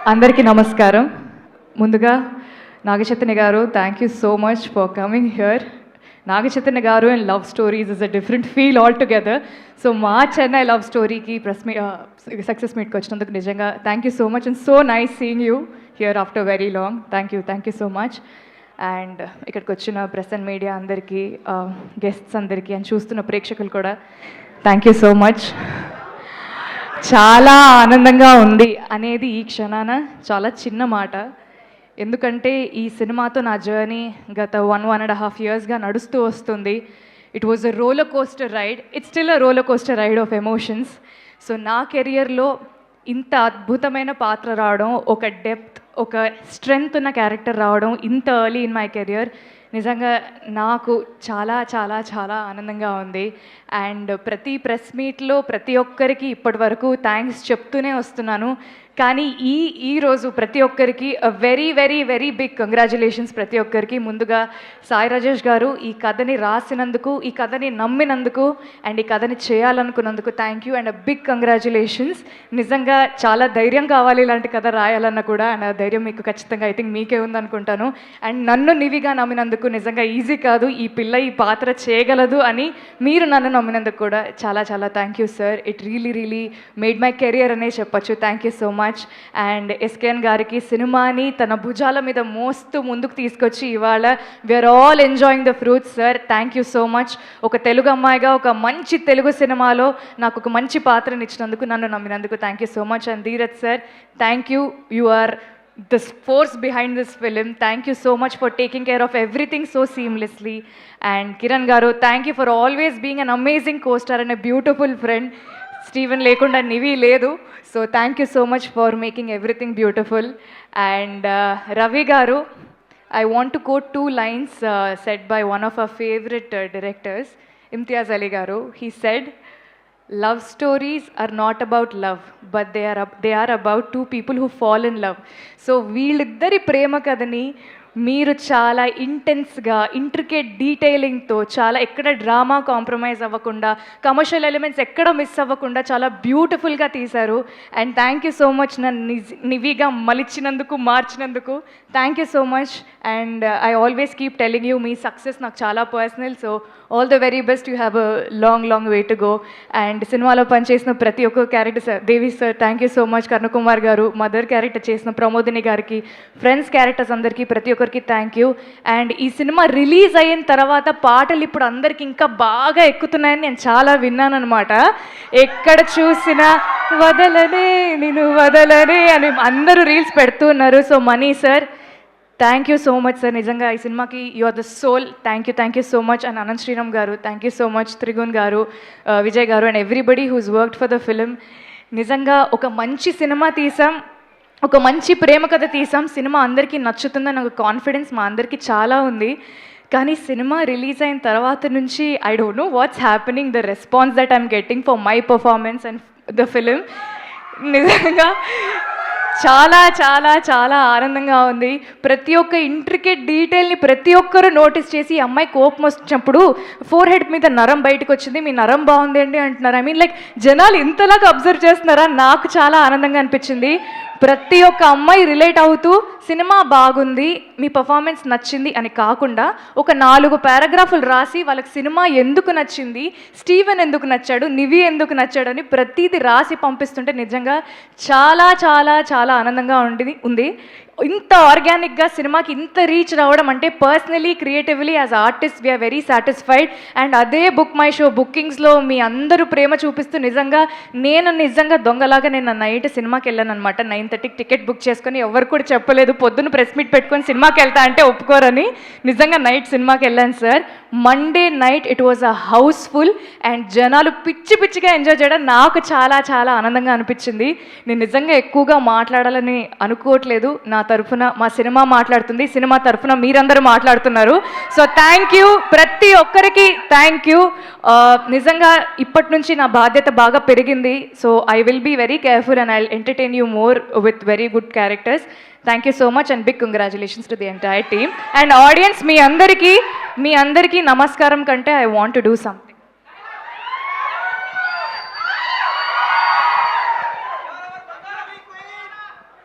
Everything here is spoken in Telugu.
అందరికీ నమస్కారం. ముందుగా నాగచైతన్య గారు, thank you so much for coming here. Naga Chaitanya గారు and love stories is a different feel all together. So మా చెన్నై లవ్ స్టోరీకి సక్సెస్ మీట్కి వచ్చినందుకు నిజంగా thank you so much and so nice seeing you here after very long. Thank you so much. And ఇక్కడికి వచ్చిన ప్రెస్ అండ్ మీడియా అందరికీ, గెస్ట్స్ అందరికీ అండ్ చూస్తున్న ప్రేక్షకులు కూడా థ్యాంక్ యూ సో మచ్. చాలా ఆనందంగా ఉంది అనేది ఈ క్షణాన చాలా చిన్న మాట. ఎందుకంటే ఈ సినిమాతో నా జర్నీ గత 1.5 yearsగా నడుస్తూ వస్తుంది. It was a roller coaster ride. It's still a roller coaster ride of emotions. So నా కెరియర్లో ఇంత అద్భుతమైన పాత్ర రావడం, ఒక డెప్త్, ఒక స్ట్రెంగ్త్ ఉన్న క్యారెక్టర్ రావడం ఇంత ఎర్లీ ఇన్ మై కెరియర్ నిజంగా నాకు చాలా చాలా చాలా ఆనందంగా ఉంది. అండ్ ప్రతి ప్రెస్ మీట్లో ప్రతి ఒక్కరికి ఇప్పటి వరకు థ్యాంక్స్ చెప్తూనే వస్తున్నాను. కానీ ఈరోజు ప్రతి ఒక్కరికి very very very big congratulations ప్రతి ఒక్కరికి. ముందుగా సాయి రాజేష్ గారు ఈ కథని రాసినందుకు, ఈ కథని నమ్మినందుకు అండ్ ఈ కథని చేయాలనుకున్నందుకు thank you and big congratulations. నిజంగా చాలా ధైర్యం కావాలి ఇలాంటి కథ రాయాలన్నా కూడా, అండ్ ఆ ధైర్యం మీకు ఖచ్చితంగా ఐ థింక్ మీకే ఉందనుకుంటాను. అండ్ నన్ను నివిగా నమ్మినందుకు నిజంగా ఈజీ కాదు, ఈ పిల్ల ఈ పాత్ర చేయగలదు అని మీరు నన్ను నమ్మినందుకు కూడా చాలా చాలా thank you sir. It really made my career అనే చెప్పచ్చు. Thank you so much. And SKN గారికి సినిమాని తన భుజాల మీద మోస్తూ ముందుకు తీసుకొచ్చి ఇవాళ we're all enjoying the fruits sir. Thank you so much. ఒక తెలుగు అమ్మాయిగా ఒక మంచి తెలుగు సినిమాలో నాకు ఒక మంచి పాత్రని ఇచ్చినందుకు, నన్ను నమ్మినందుకు thank you so much. And Dheeraj sir, thank you. You are the force behind this film. Thank you so much for taking care of everything so seamlessly. And Kiran garu, thank you for always being an amazing co-star and a beautiful friend. Steven lekunda nivi ledu, so thank you so much for making everything beautiful. And Ravi garu, I want to quote 2 lines said by one of our favorite directors, Imtiaz Ali garu. He said, love stories are not about love, but they are about 2 people who fall in love. So వీళ్ళిద్దరి ప్రేమ కథని మీరు చాలా ఇంటెన్స్గా, ఇంట్రికేట్ డీటెయిలింగ్తో, చాలా ఎక్కడ డ్రామా కాంప్రమైజ్ అవ్వకుండా, కమర్షియల్ ఎలిమెంట్స్ ఎక్కడ మిస్ అవ్వకుండా చాలా బ్యూటిఫుల్గా తీశారు. And thank you so much నన్ను నివిగా మలిచినందుకు, మార్చినందుకు thank you so much. And I always keep telling you, మీ సక్సెస్ నాకు చాలా personal. So all the very best. You have a long way to go. And సినిమాలో పనిచేసిన ప్రతి ఒక్క character sir, Devi sir thank you so much. Karnakumar గారు, మదర్ క్యారెక్టర్ చేసిన ప్రమోదిని గారికి, ఫ్రెండ్స్ క్యారెక్టర్స్ అందరికీ, ప్రతి ఒక్కరికి థ్యాంక్ యూ. అండ్ ఈ సినిమా రిలీజ్ అయిన తర్వాత పాటలు ఇప్పుడు అందరికి ఇంకా బాగా ఎక్కుతున్నాయని నేను చాలా విన్నాను అనమాట. ఎక్కడ చూసినా వదలనే నిన్ను వదలనే అని అందరూ రీల్స్ పెడుతున్నారు. So Mani sir, thank you so much sir. నిజంగా ఈ సినిమాకి you are the soul. Thank you so much. And Anant Sriram గారు, thank you so much. Trigun గారు, విజయ్ గారు and everybody who's worked for the film. నిజంగా ఒక మంచి సినిమా తీసాం, ఒక మంచి ప్రేమ కథ తీసాం. సినిమా అందరికీ నచ్చుతుందని ఒక కాన్ఫిడెన్స్ మా అందరికీ చాలా ఉంది. కానీ సినిమా రిలీజ్ అయిన తర్వాత నుంచి I don't know what's happening, the response that I'm getting for my performance and the film నిజంగా చాలా చాలా చాలా ఆనందంగా ఉంది. ప్రతి ఒక్క ఇంట్రికేట్ డీటెయిల్ని ప్రతి ఒక్కరూ నోటీస్ చేసి, అమ్మాయి కోపం వచ్చినప్పుడు ఫోర్ హెడ్ మీద నరం బయటకు వచ్చింది, మీ నరం బాగుంది అండి అంటున్నారు. ఐ మీన్ లైక్ జనాలు ఇంతలాగా అబ్జర్వ్ చేస్తున్నారా, నాకు చాలా ఆనందంగా అనిపించింది. ప్రతి ఒక్క అమ్మాయి రిలేట్ అవుతూ సినిమా బాగుంది, మీ పర్ఫార్మెన్స్ నచ్చింది అని కాకుండా ఒక 4 పారాగ్రాఫులు రాసి వాళ్ళకి సినిమా ఎందుకు నచ్చింది, స్టీవెన్ ఎందుకు నచ్చాడు, నివి ఎందుకు నచ్చాడు అని ప్రతిదీ రాసి పంపిస్తుంటే నిజంగా చాలా చాలా చాలా ఆనందంగా ఉంది. ఇంత ఆర్గానిక్గా సినిమాకి ఇంత రీచ్ రావడం అంటే personally, creatively as artist we're very satisfied. And అదే బుక్ మై షో బుకింగ్స్లో మీ అందరూ ప్రేమ చూపిస్తూ నిజంగా దొంగలాగా నేను నైట్ సినిమాకి వెళ్ళాను అనమాట. 9:30కి టికెట్ బుక్ చేసుకొని, ఎవరు కూడా చెప్పలేదు పొద్దున్న ప్రెస్ మీట్ పెట్టుకొని సినిమాకి వెళ్తా అంటే ఒప్పుకోరని. నిజంగా నైట్ సినిమాకి వెళ్ళాను sir. Monday night it was a housefull and జనాలు పిచ్చిగా ఎంజాయ్ చేయడం నాకు చాలా చాలా ఆనందంగా అనిపించింది. నేను నిజంగా ఎక్కువగా మాట్లాడాలని అనుకోవట్లేదు. నా తరఫున మా సినిమా మాట్లాడుతుంది, సినిమా తరఫున మీరందరూ మాట్లాడుతున్నారు. సో థ్యాంక్ యూ, ప్రతి ఒక్కరికి థ్యాంక్ యూ. నిజంగా ఇప్పటి నుంచి నా బాధ్యత బాగా పెరిగింది. So I will be very careful and I will entertain you more with very good characters. Thank you so much and big congratulations to the entire team. And audience, మీ అందరికీ నమస్కారం కంటే I want to do some